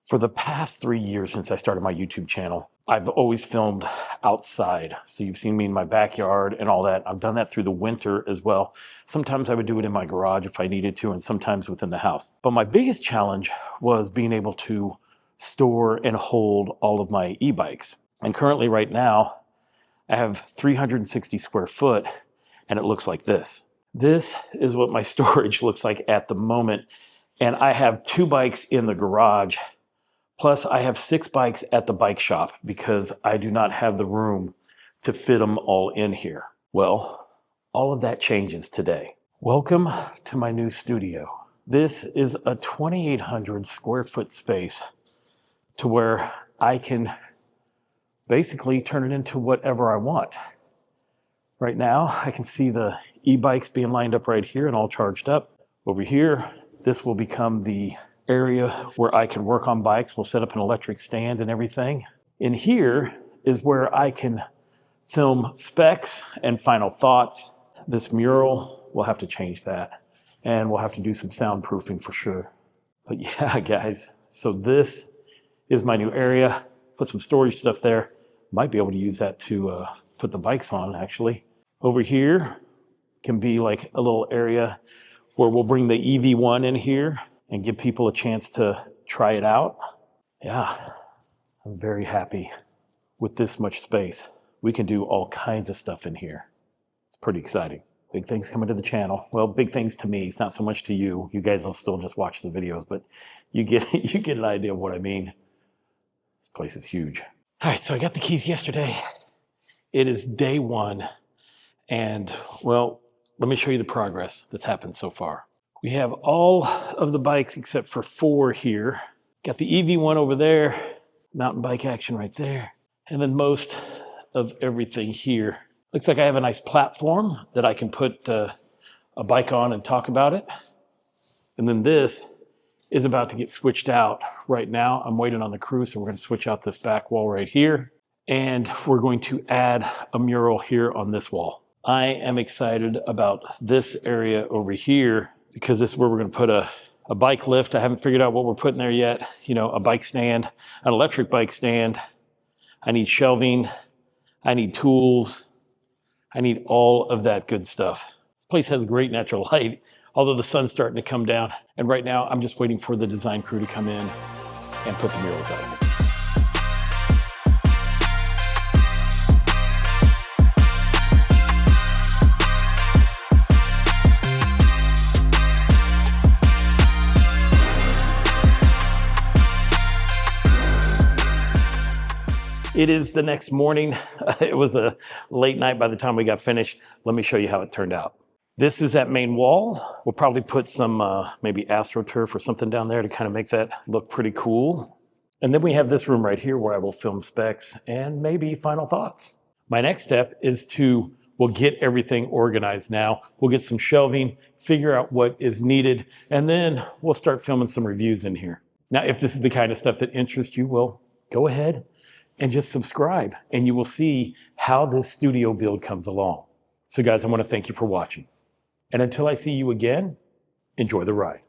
For the past 3 years since I started my YouTube channel, I've always filmed outside. So you've seen me in my backyard and all that. I've done that through the winter as well. Sometimes I would do it in my garage if I needed to, and sometimes within the house. But my biggest challenge was being able to store and hold all of my e-bikes. And currently right now, I have 360 square foot and it looks like this. This is what my storage looks like at the moment. And I have 2 bikes in the garage. Plus, I have 6 bikes at the bike shop because I do not have the room to fit them all in here. Well, all of that changes today. Welcome to my new studio. This is a 2,800 square foot space to where I can basically turn it into whatever I want. Right now, I can see the e-bikes being lined up right here and all charged up. Over here, this will become the area where I can work on bikes. We'll set up an electric stand and everything. In here is where I can film specs and final thoughts. This mural, we'll have to change that. And we'll have to do some soundproofing for sure. But yeah, guys, so this is my new area. Put some storage stuff there. Might be able to use that to put the bikes on, actually. Over here can be like a little area where we'll bring the EV1 in here and give people a chance to try it out. Yeah, I'm very happy with this much space. We can do all kinds of stuff in here. It's pretty exciting. Big things coming to the channel. Well, big things to me. It's not so much to you. You guys will still just watch the videos, but you get an idea of what I mean. This place is huge. All right, so I got the keys yesterday. It is day 1. And well, let me show you the progress that's happened so far. We have all of the bikes except for 4 here. Got the EV1 over there, mountain bike action right there. And then most of everything here. Looks like I have a nice platform that I can put a bike on and talk about it. And then this is about to get switched out right now. I'm waiting on the crew, so we're going to switch out this back wall right here. And we're going to add a mural here on this wall. I am excited about this area over here because this is where we're going to put a bike lift. I haven't figured out what we're putting there yet. You know, a bike stand, an electric bike stand. I need shelving. I need tools. I need all of that good stuff. This place has great natural light, although the sun's starting to come down. And right now, I'm just waiting for the design crew to come in and put the murals out. It is the next morning. It was a late night by the time we got finished. Let me show you how it turned out. This is that main wall. We'll probably put some maybe AstroTurf or something down there to kind of make that look pretty cool. And then we have this room right here where I will film specs and maybe final thoughts. My next step is we'll get everything organized now. We'll get some shelving, figure out what is needed, and then we'll start filming some reviews in here. Now, if this is the kind of stuff that interests you, well, go ahead and just subscribe, and you will see how this studio build comes along. So guys, I want to thank you for watching. And until I see you again, enjoy the ride.